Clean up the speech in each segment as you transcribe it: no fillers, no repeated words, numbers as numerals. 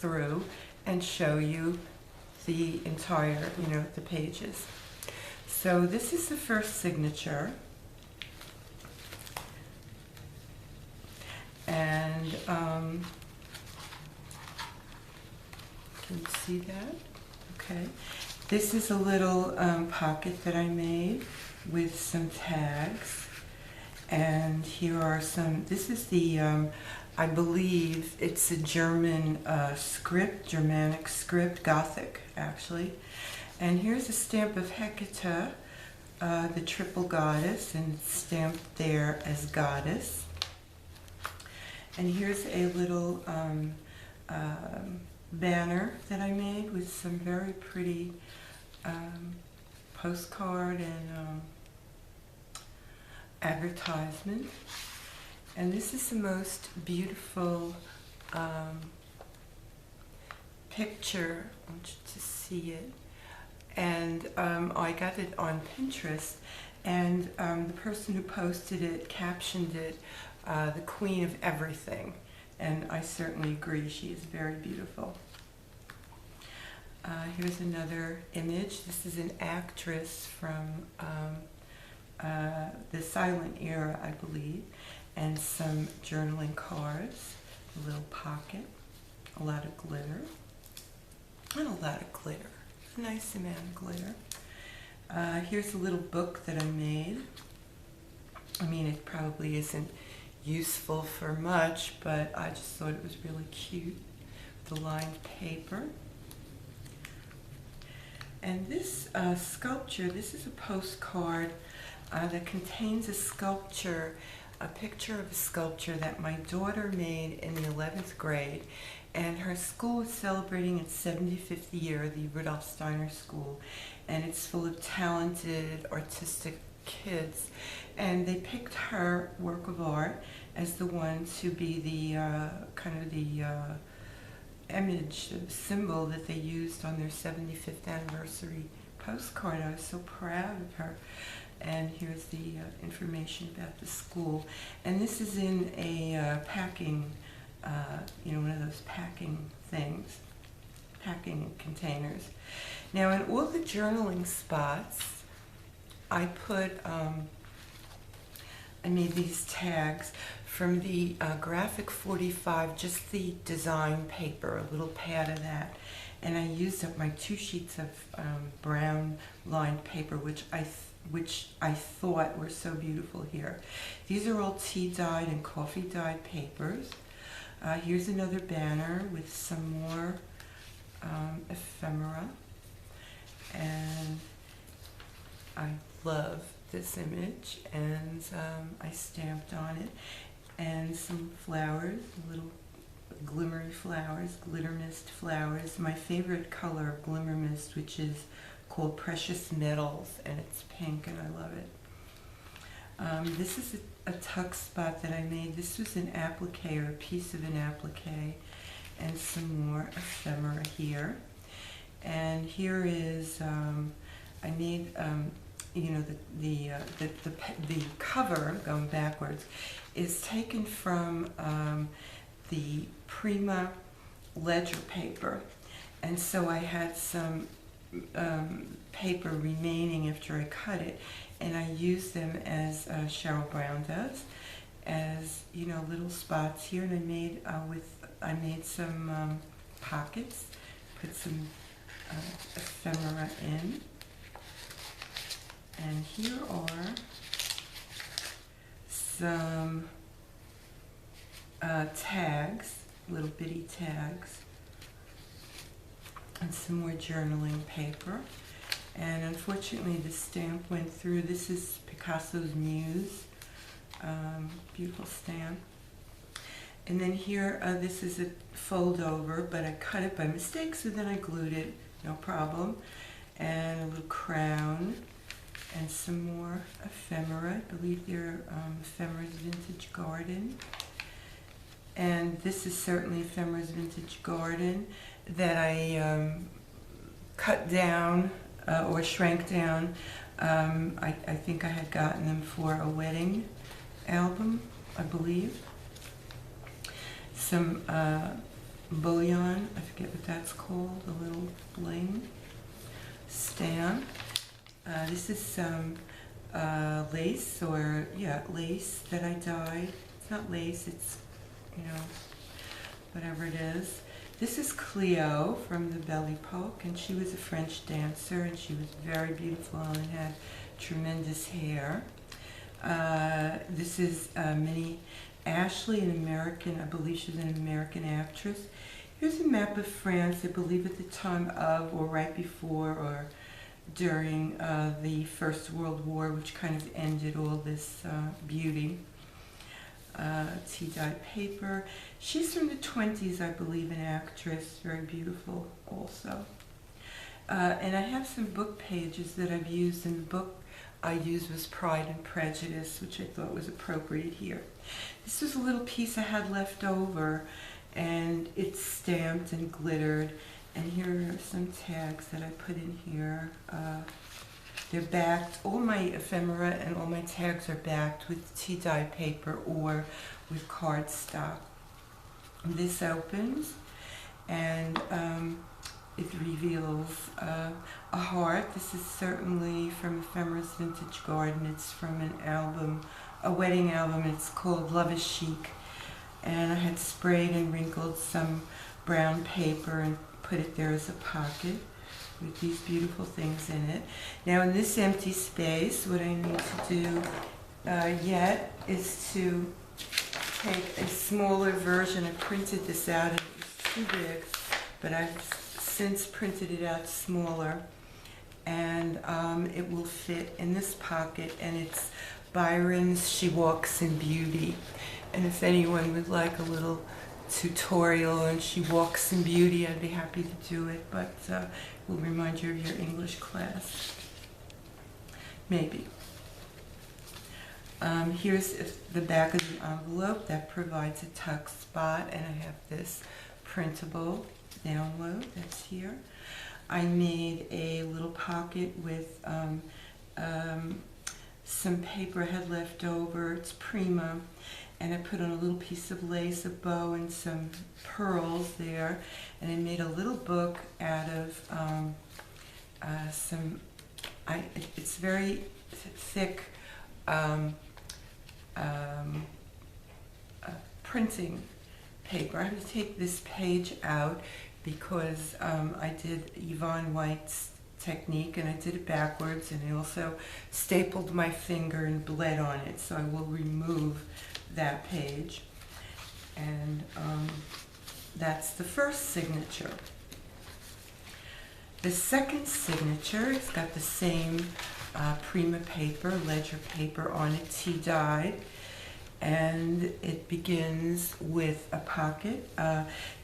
through and show you the entire, the pages. So this is the first signature. And can you see that? Okay. This is a little pocket that I made with some tags. And here are some, this is the, I believe it's a German script, Germanic script, Gothic actually. And here's a stamp of Hecate, the triple goddess, and it's stamped there as goddess. And here's a little banner that I made with some very pretty postcard and advertisement. And this is the most beautiful picture. I want you to see it. And I got it on Pinterest, and the person who posted it captioned it, the Queen of Everything. And I certainly agree, she is very beautiful. Here's another image. This is an actress from the silent era, I believe, and some journaling cards, a little pocket, a lot of glitter, and a lot of glitter, a nice amount of glitter. Here's a little book that I made. I mean, it probably isn't useful for much, but I just thought it was really cute, the lined paper. And this sculpture, this is a postcard that contains a sculpture, a picture of a sculpture that my daughter made in the 11th grade, and her school is celebrating its 75th year, the Rudolf Steiner School, and it's full of talented, artistic kids, and they picked her work of art as the one to be the kind of the image, symbol that they used on their 75th anniversary postcard. I was so proud of her. And here's the information about the school. And this is in a packing, one of those packing things, packing containers. Now in all the journaling spots, I put, I made these tags from the graphic 45, just the design paper, a little pad of that. And I used up my 2 sheets of brown lined paper, which I thought were so beautiful here. These are all tea-dyed and coffee-dyed papers. Here's another banner with some more ephemera. And I love this image, and I stamped on it. And some flowers, little glimmery flowers, glitter mist flowers. My favorite color of glimmer mist, which is called Precious Metals, and it's pink, and I love it. This is a tuck spot that I made. This was an applique, or a piece of an applique, and some more ephemera here. And here is, I made, the cover, going backwards, is taken from the Prima ledger paper, and so I had some paper remaining after I cut it, and I used them as Cheryl Brown does, as little spots here. And I made some pockets, put some ephemera in, and here are some tags, little bitty tags, and some more journaling paper. And unfortunately the stamp went through. This is Picasso's Muse, beautiful stamp. And then here, this is a fold over, but I cut it by mistake, so then I glued it, no problem. And a little crown, and some more ephemera. I believe they're Ephemera's Vintage Garden. And this is certainly Ephemera's Vintage Garden that I cut down or shrank down. I think I had gotten them for a wedding album, I believe. Some bullion, I forget what that's called, a little bling stamp. This is some lace, or lace that I dyed. It's not lace, it's, whatever it is. This is Cleo from the Belly Poke, and she was a French dancer, and she was very beautiful and had tremendous hair. This is Minnie Ashley, an American, I believe she's an American actress. Here's a map of France, I believe at the time of, or right before, or during the First World War, which kind of ended all this beauty. Tea-dyed paper. She's from the 20s, I believe, an actress, very beautiful also. And I have some book pages that I've used, and the book I used was Pride and Prejudice, which I thought was appropriate here. This was a little piece I had left over, and it's stamped and glittered, and here are some tags that I put in here. They're backed, all my ephemera and all my tags are backed with tea-dye paper or with cardstock. This opens, and it reveals a heart. This is certainly from Ephemera's Vintage Garden. It's from an album, a wedding album. It's called Lavish Chic. And I had sprayed and wrinkled some brown paper and put it there as a pocket with these beautiful things in it. Now in this empty space, what I need to do yet is to take a smaller version. I printed this out and it was too big, but I've since printed it out smaller, and it will fit in this pocket, and it's Byron's She Walks in Beauty. And if anyone would like a little tutorial on She Walks in Beauty, I'd be happy to do it, but it will remind you of your English class. Maybe. Here's the back of the envelope that provides a tuck spot, and I have this printable download that's here. I made a little pocket with some paper I had left over. It's Prima, and I put on a little piece of lace, a bow, and some pearls there, and I made a little book out of it's very thick printing paper. I have to take this page out because I did Yvonne White's technique, and I did it backwards, and I also stapled my finger and bled on it, so I will remove that page. And that's the first signature. The second signature, it's got the same Prima paper, ledger paper on it, tea dyed, and it begins with a pocket.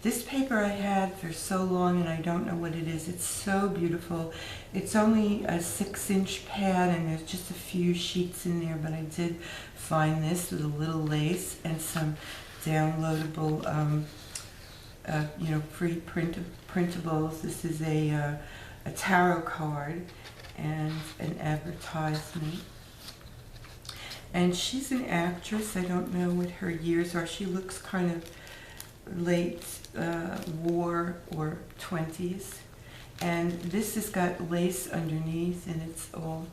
This paper I had for so long, and I don't know what it is. It's so beautiful. It's only a 6-inch pad, and there's just a few sheets in there, but I did find this with a little lace and some downloadable, free printables. This is a tarot card and an advertisement. And she's an actress. I don't know what her years are. She looks kind of late war or 20s. And this has got lace underneath, and it's all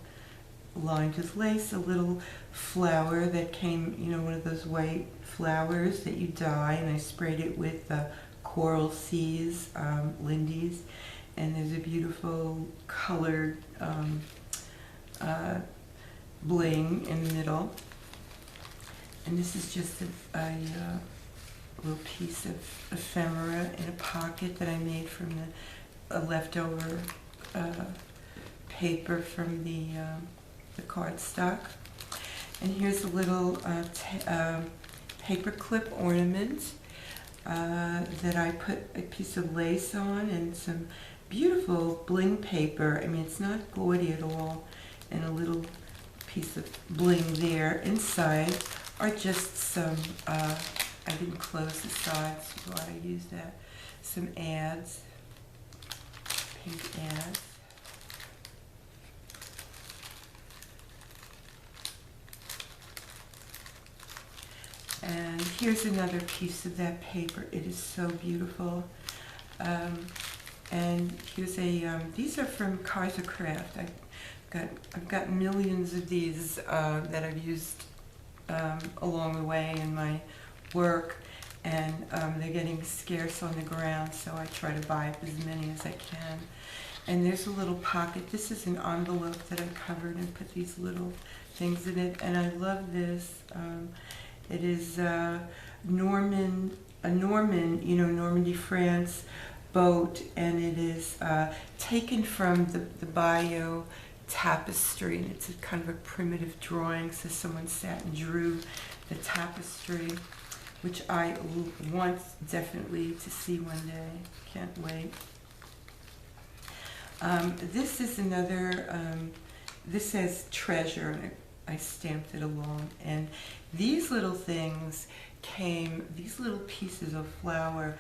lined with lace. A little flower that came, one of those white flowers that you dye, and I sprayed it with Coral Seas, Lindy's. And there's a beautiful colored bling in the middle, and this is just a little piece of ephemera in a pocket that I made from the leftover paper from the cardstock. And here's a little paper clip ornament that I put a piece of lace on and some beautiful bling paper. I mean, it's not gaudy at all, and a little piece of bling there. Inside are just some, I didn't close the sides, so I used that, some ads, pink ads. And here's another piece of that paper. It is so beautiful. And here's a, these are from Kaiser Craft. I've got millions of these that I've used along the way in my work, and they're getting scarce on the ground, so I try to buy as many as I can. And there's a little pocket. This is an envelope that I covered and put these little things in it, and I love this. It is Normandy, Normandy, France boat, and it is taken from the Bayeux tapestry, and it's a kind of a primitive drawing, so someone sat and drew the tapestry, which I want definitely to see one day. Can't wait. This is another, this says treasure, and I stamped it along, and these little things these little pieces of flour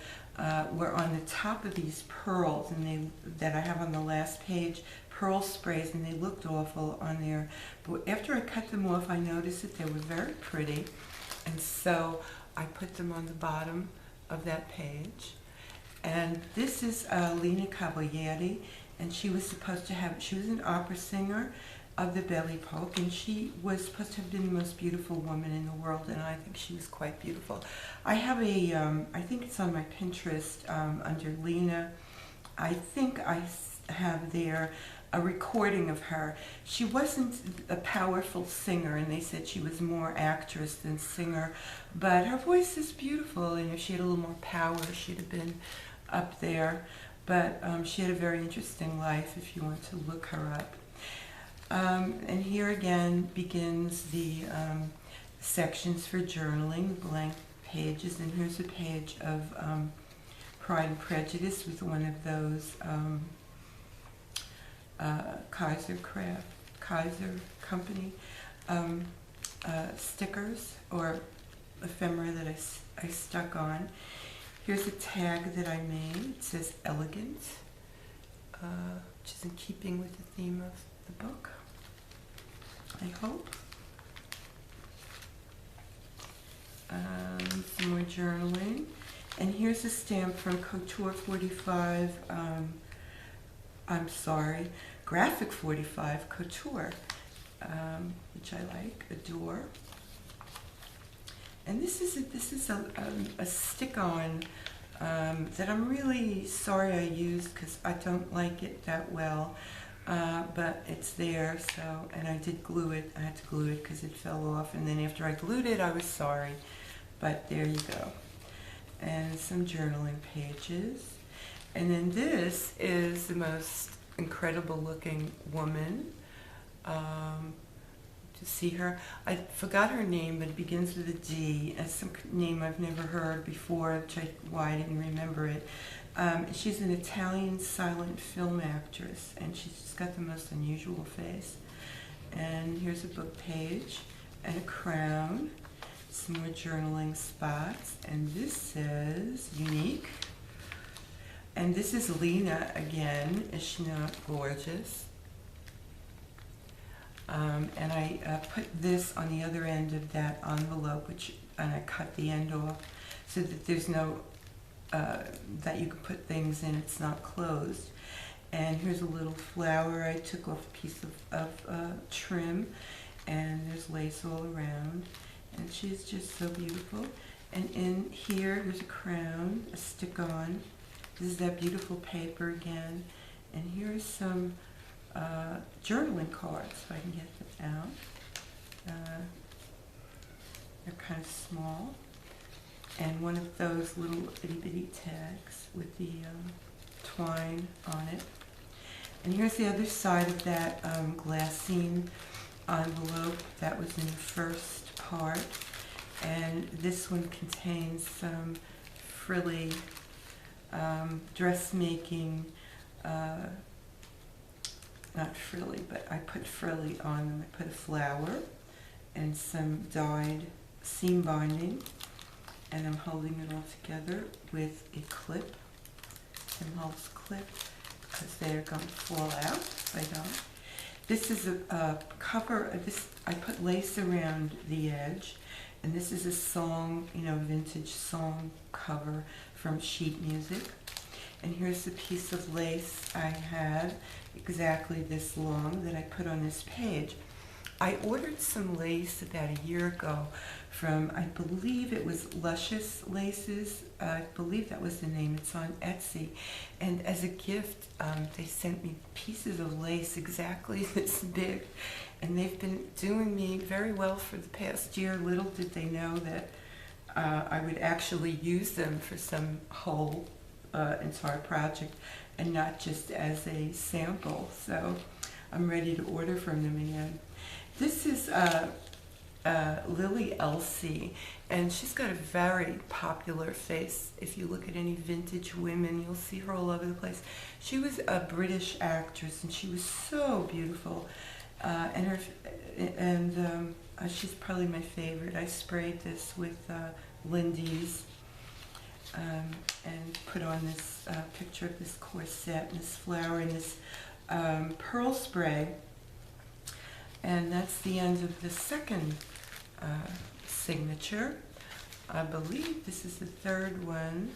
were on the top of these pearls, and that I have on the last page, pearl sprays, and they looked awful on there. But after I cut them off, I noticed that they were very pretty, and so I put them on the bottom of that page. And this is Neka Bayani, and she was an opera singer of the Belly Polk, and she was supposed to have been the most beautiful woman in the world, and I think she was quite beautiful. I have I think it's on my Pinterest under Lena. I think I have there a recording of her. She wasn't a powerful singer, and they said she was more actress than singer, but her voice is beautiful, and if she had a little more power, she'd have been up there. But she had a very interesting life if you want to look her up. And here again begins the sections for journaling, blank pages, and here's a page of Pride and Prejudice with one of those Kaiser Company stickers or ephemera that I stuck on. Here's a tag that I made. It says elegant, which is in keeping with the theme of the book, I hope. Some more journaling. And here's a stamp from Couture 45, Graphic 45 Couture, which I like, adore. And this is a stick-on that I'm really sorry I used because I don't like it that well. But it's there, so, and I did glue it. I had to glue it because it fell off, and then after I glued it, I was sorry. But there you go. And some journaling pages. And then this is the most incredible looking woman. To see her. I forgot her name, but it begins with a D. It's some name I've never heard before, why I didn't remember it. She's an Italian silent film actress, and she's just got the most unusual face. And here's a book page and a crown, some more journaling spots, and this says unique. And this is Lena again. Is she not gorgeous? And I put this on the other end of that envelope, and I cut the end off so that there's no, that you can put things in, it's not closed. And here's a little flower. I took off a piece of trim, and there's lace all around. And she's just so beautiful. And in here, there's a crown, a stick-on. This is that beautiful paper again. And here's some journaling cards, if I can get them out. They're kind of small. And one of those little itty-bitty tags with the twine on it. And here's the other side of that glassine envelope. That was in the first part. And this one contains some frilly dressmaking, not frilly, but I put frilly on them. I put a flower and some dyed seam binding, and I'm holding it all together with a clip, Tim Holtz clip, because they're going to fall out if I don't. This is a cover. I put lace around the edge, And this is a song, vintage song cover from sheet music. And here's the piece of lace I had, exactly this long, that I put on this page. I ordered some lace about a year ago from, I believe it was Lavish Laces. I believe that was the name. It's on Etsy. And as a gift, they sent me pieces of lace exactly this big. And they've been doing me very well for the past year. Little did they know that I would actually use them for some whole entire project and not just as a sample. So I'm ready to order from them again. This is Lily Elsie, and she's got a very popular face. If you look at any vintage women, you'll see her all over the place. She was a British actress, and she was so beautiful. She's probably my favorite. I sprayed this with Lindy's and put on this picture of this corset and this flower and this pearl spray. And that's the end of the second signature. I believe this is the third one.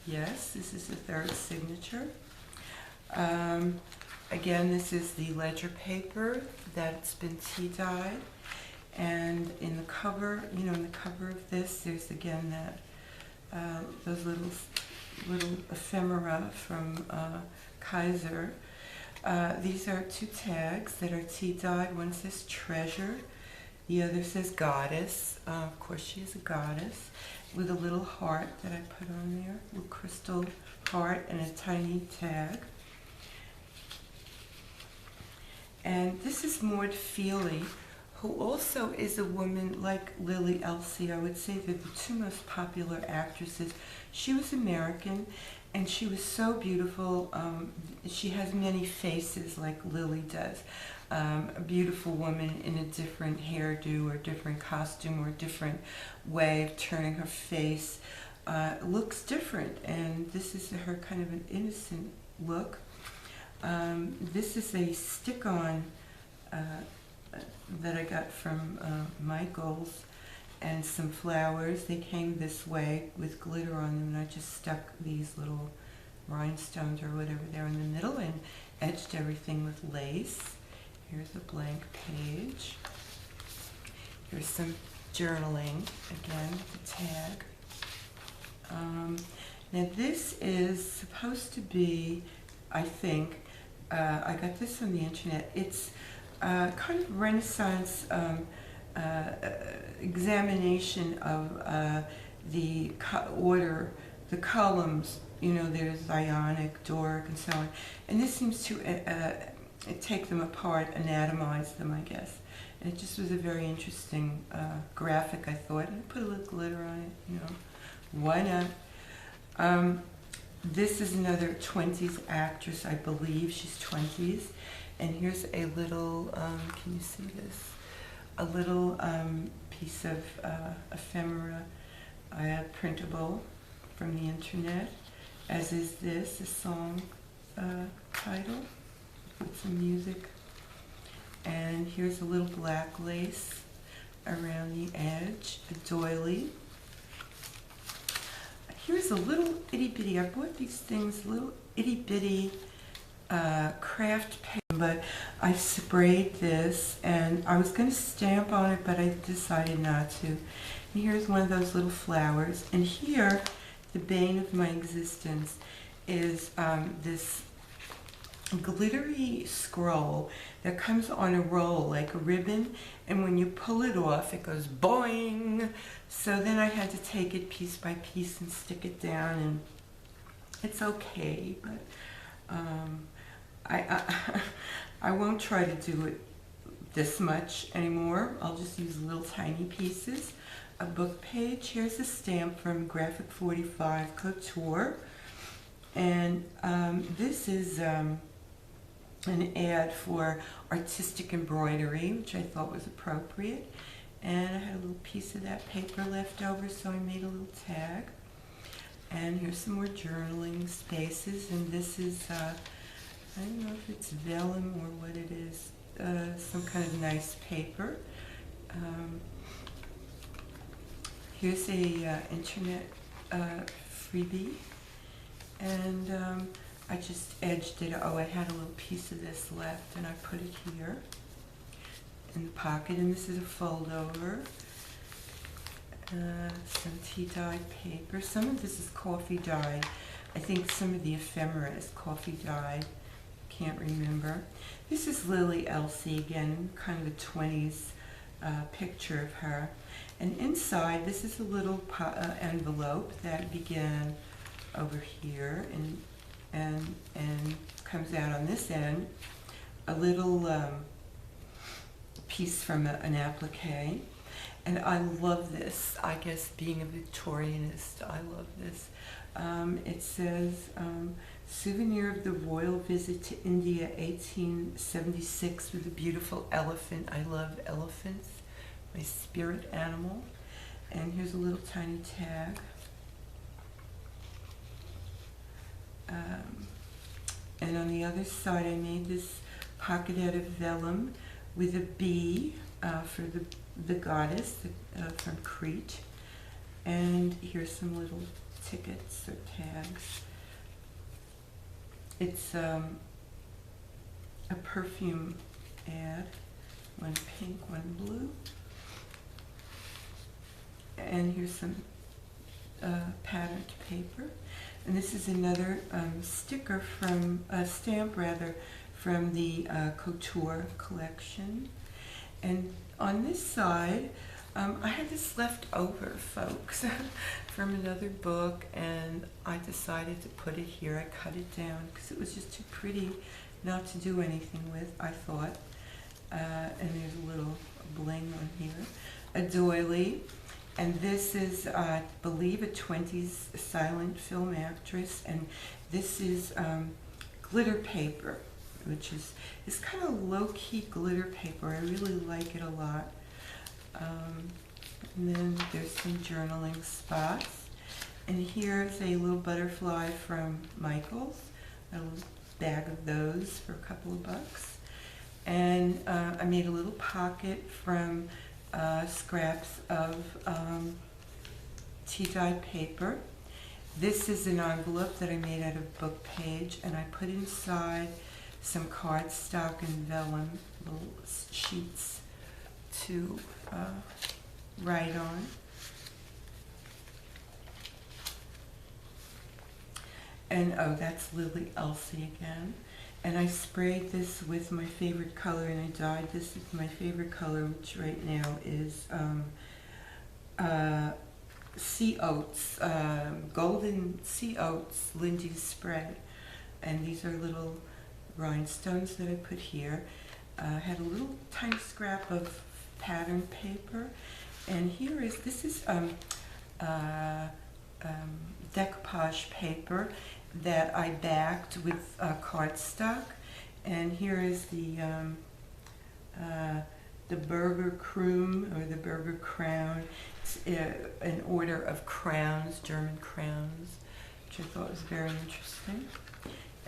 Yes, this is the third signature. Again, this is the ledger paper that's been tea dyed. And in the cover, in the cover of this, there's again that those little ephemera from Kaiser. These are two tags that are tea dyed. One says treasure, the other says goddess. Of course, she is a goddess with a little heart that I put on there, a little crystal heart and a tiny tag. And this is Maud Feely, who also is a woman like Lily Elsie. I would say they're the two most popular actresses. She was American, and she was so beautiful. She has many faces like Lily does. A beautiful woman in a different hairdo or different costume or different way of turning her face. Looks different, and this is her kind of an innocent look. This is a stick-on that I got from Michael's, and some flowers. They came this way with glitter on them, and I just stuck these little rhinestones or whatever there in the middle and edged everything with lace. Here's a blank page. Here's some journaling, again, the tag. Now this is supposed to be, I think, I got this on the internet. It's kind of Renaissance examination of the order, the columns. There's Ionic, Doric, and so on. And this seems to take them apart, anatomize them, I guess. And it just was a very interesting graphic, I thought. And I put a little glitter on it, Why not? This is another 20s actress, I believe. She's 20s. And here's a little, can you see this? A little piece of ephemera, printable from the internet, as is this, a song title with some music. And here's a little black lace around the edge, a doily. Here's a little itty-bitty, I bought these things, little itty-bitty craft paper, but I sprayed this, and I was going to stamp on it, but I decided not to. And here's one of those little flowers, and here, the bane of my existence, is this glittery scroll that comes on a roll like a ribbon, and when you pull it off it goes boing. So then I had to take it piece by piece and stick it down, and it's okay, but I won't try to do it this much anymore. I'll just use little tiny pieces. A book page. Here's a stamp from Graphic 45 Couture, and this is an ad for artistic embroidery, which I thought was appropriate. And I had a little piece of that paper left over, so I made a little tag. And here's some more journaling spaces, and this is, I don't know if it's vellum or what it is, some kind of nice paper. Here's a internet freebie, and I just edged it. Oh, I had a little piece of this left, and I put it here in the pocket. And this is a fold over. Some tea dyed paper. Some of this is coffee dyed. I think some of the ephemera is coffee dyed. Can't remember. This is Lily Elsie again, kind of a 20s picture of her. And inside, this is a little envelope that began over here and comes out on this end. A little piece from an applique. And I love this. I guess being a Victorianist, I love this. It says, souvenir of the royal visit to India, 1876, with a beautiful elephant. I love elephants, my spirit animal. And here's a little tiny tag. And on the other side, I made this pocket out of vellum with a bee for the goddess from Crete. And here's some little tickets or tags. It's a perfume ad, one pink, one blue. And here's some patterned paper. And this is another sticker from, stamp rather, from the Couture collection. And on this side, I had this left over, folks, from another book, and I decided to put it here. I cut it down because it was just too pretty not to do anything with, I thought. And there's a little bling on here. A doily. And this is, I believe, a 20s silent film actress. And this is glitter paper, which is kind of low-key glitter paper. I really like it a lot. And then there's some journaling spots. And here's a little butterfly from Michael's. A little bag of those for a couple of bucks. And I made a little pocket from scraps of tea-dyed paper. This is an envelope that I made out of book page, and I put inside some cardstock and vellum, little sheets to write on. And oh, that's Lily Elsie again. And I sprayed this with my favorite color, and I dyed this with my favorite color, which right now is sea oats, golden sea oats Lindy's spray. And these are little rhinestones that I put here. I had a little tiny scrap of pattern paper, and here is, this is decoupage paper that I backed with cardstock, and here is the burger croon, or the burger crown. It's an order of crowns, German crowns, which I thought was very interesting.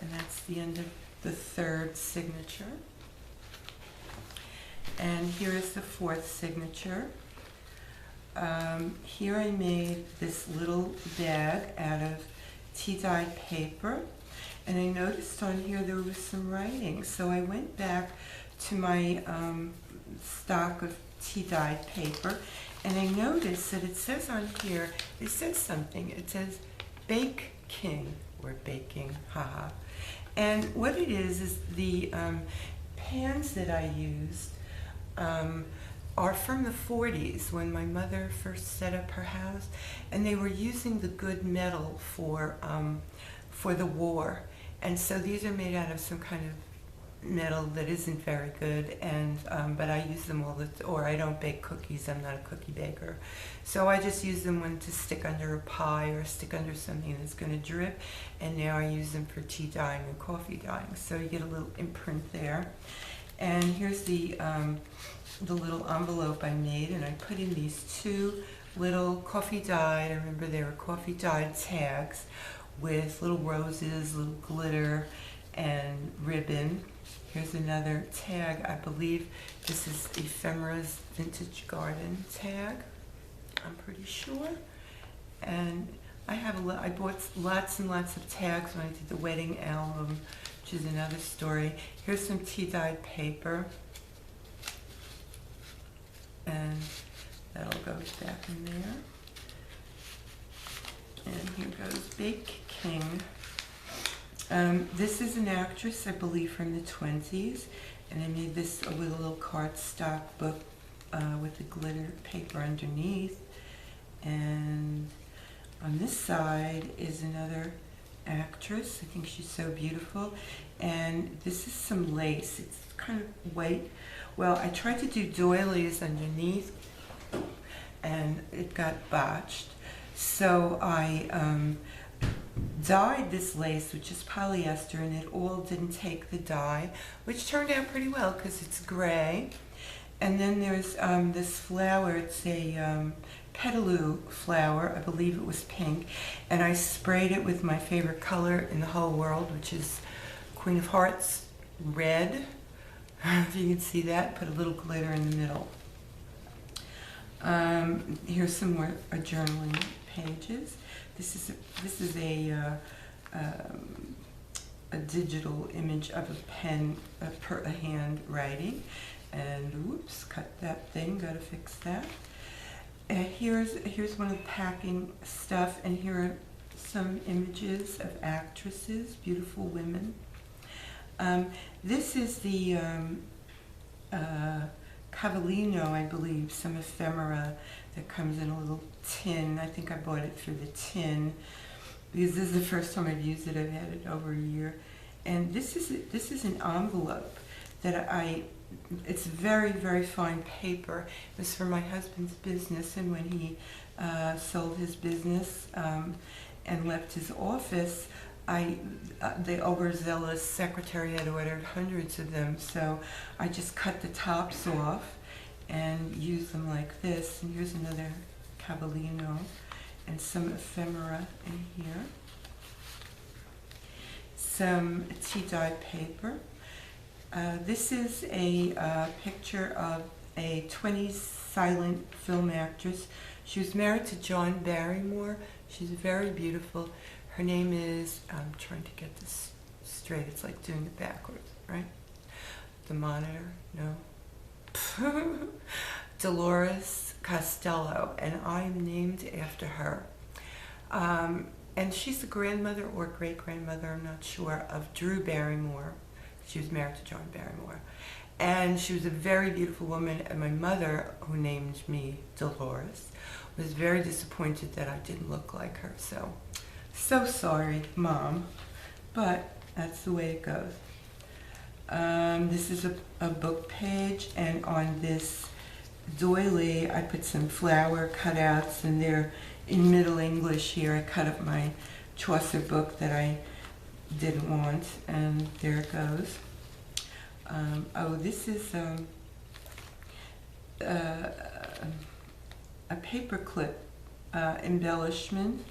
And that's the end of the third signature. And here is the fourth signature. Here I made this little bag out of tea-dyed paper, and I noticed on here there was some writing, so I went back to my stock of tea-dyed paper, and I noticed that it says on here, it says something. It says Bake King, or baking, haha. And what it is the pans that I used are from the 40s, when my mother first set up her house, and they were using the good metal for the war. And so these are made out of some kind of metal that isn't very good, and but I use them or I don't bake cookies. I'm not a cookie baker, so I just use them to stick under a pie or stick under something that's going to drip. And now I use them for tea dyeing and coffee dyeing, so you get a little imprint there. And here's the little envelope I made, and I put in these two little coffee dyed, I remember they were coffee dyed tags with little roses, little glitter, and ribbon. Here's another tag. I believe this is Ephemera's Vintage Garden tag. I'm pretty sure. And I bought lots and lots of tags when I did the wedding album, which is another story. Here's some tea-dyed paper. And that'll go back in there. And here goes Bake King. This is an actress, I believe, from the 20s. And I made this with a little cardstock book with the glitter paper underneath. And on this side is another actress. I think she's so beautiful. And this is some lace. It's kind of white. Well, I tried to do doilies underneath, and it got botched. So I dyed this lace, which is polyester, and it all didn't take the dye, which turned out pretty well because it's gray. And then there's this flower. It's a petaloo flower. I believe it was pink. And I sprayed it with my favorite color in the whole world, which is Queen of Hearts red. If you can see that, put a little glitter in the middle. Here's some more journaling pages. This is a digital image of a pen, a hand writing. And whoops, cut that thing, gotta fix that. Here's one of the packing stuff, and here are some images of actresses, beautiful women. This is the Cavallino, I believe, some ephemera that comes in a little tin. I think I bought it for the tin because this is the first time I've used it. I've had it over a year. And this is an envelope that it's very, very fine paper. It was for my husband's business, and when he sold his business and left his office, the overzealous secretary had ordered hundreds of them, so I just cut the tops off and used them like this. And here's another Cavallino and some ephemera in here. Some tea-dyed paper. This is a picture of a 20s silent film actress. She was married to John Barrymore. She's very beautiful. Her name is, I'm trying to get this straight, it's like doing it backwards, right? The monitor, no. Dolores Costello, and I'm named after her. And she's the grandmother or great-grandmother, I'm not sure, of Drew Barrymore. She was married to John Barrymore. And she was a very beautiful woman, and my mother, who named me Dolores, was very disappointed that I didn't look like her, so sorry, Mom, but that's the way it goes. This is a book page, and on this doily I put some flower cutouts, and they're in Middle English here. I cut up my Chaucer book that I didn't want, and there it goes. This is a paperclip embellishment.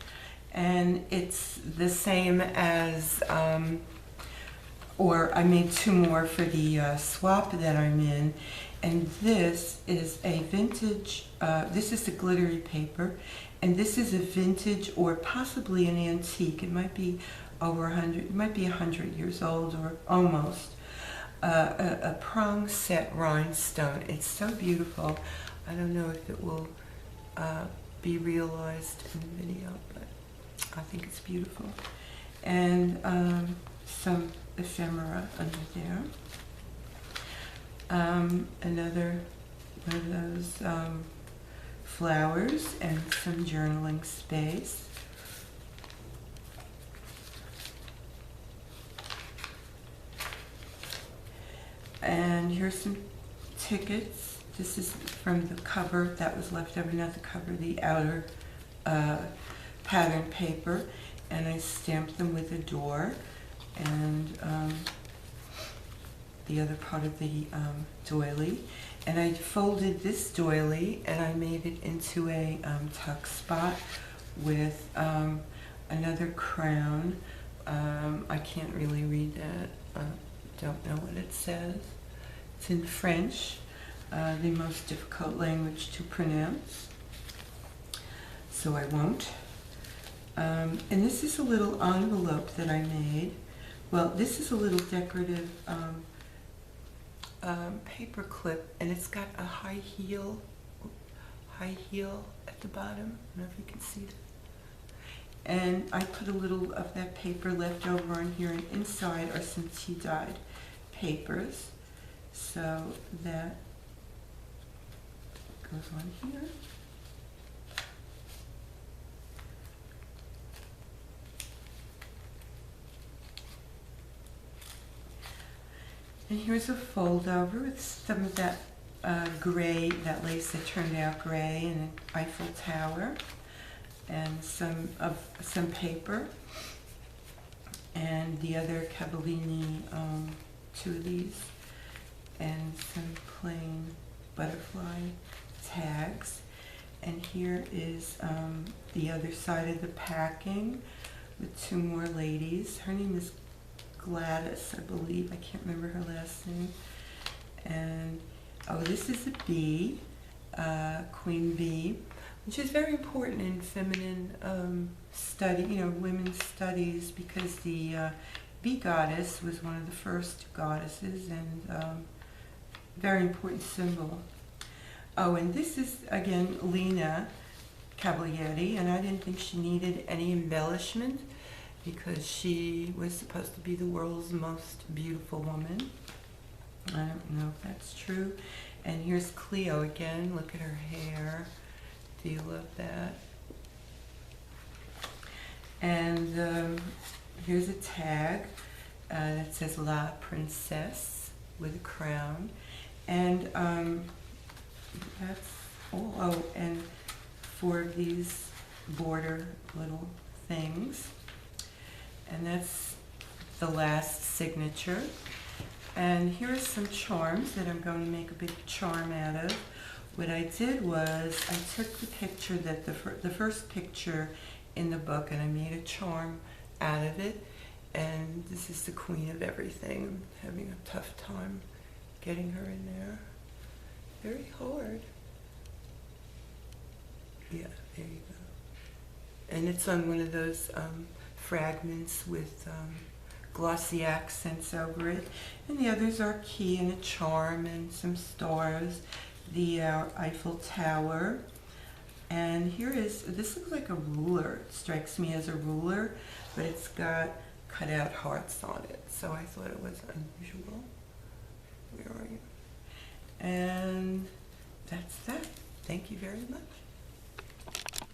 And it's the same as, or I made two more for the swap that I'm in. And this is a vintage, this is the glittery paper. And this is a vintage or possibly an antique. It might be over 100, it might be 100 years old or almost. A prong set rhinestone. It's so beautiful. I don't know if it will be realized in the video, but I think it's beautiful. And some ephemera under there. Another one of those flowers and some journaling space. And here's some tickets. This is from the cover that was left over, not the cover, the outer pattern paper, and I stamped them with a door, and the other part of the doily. And I folded this doily and I made it into a tuck spot with another crown. I can't really read that. Don't know what it says. It's in French, the most difficult language to pronounce. so I won't. And this is a little envelope that I made. Well, this is a little decorative paper clip, and it's got a high heel at the bottom. I don't know if you can see that. And I put a little of that paper left over on here, and inside are some tea-dyed papers. So that goes on here. And here's a fold over with some of that gray, that lace that turned out gray, and an Eiffel Tower, and some paper, and the other Cavallini, two of these, and some plain butterfly tags. And here is the other side of the packing with two more ladies. Her name is Gladys, I believe. I can't remember her last name. And oh, this is a bee, Queen Bee, which is very important in feminine study, women's studies, because the bee goddess was one of the first goddesses, and very important symbol. Oh, and this is again Lena Cavalieri, and I didn't think she needed any embellishment, because she was supposed to be the world's most beautiful woman. I don't know if that's true. And here's Cleo again. Look at her hair. Do you love that? And here's a tag that says La Princesse with a crown. And that's all. Oh, and 4 of these border little things. And that's the last signature. And here are some charms that I'm going to make a big charm out of. What I did was I took the picture that the first picture in the book, and I made a charm out of it. And this is the queen of everything. I'm having a tough time getting her in there. Very hard. Yeah, there you go. And it's on one of those fragments with glossy accents over it. And the others are key and a charm and some stars, the Eiffel Tower. And this looks like a ruler. It strikes me as a ruler, but it's got cut out hearts on it. So I thought it was unusual. Where are you? And that's that. Thank you very much.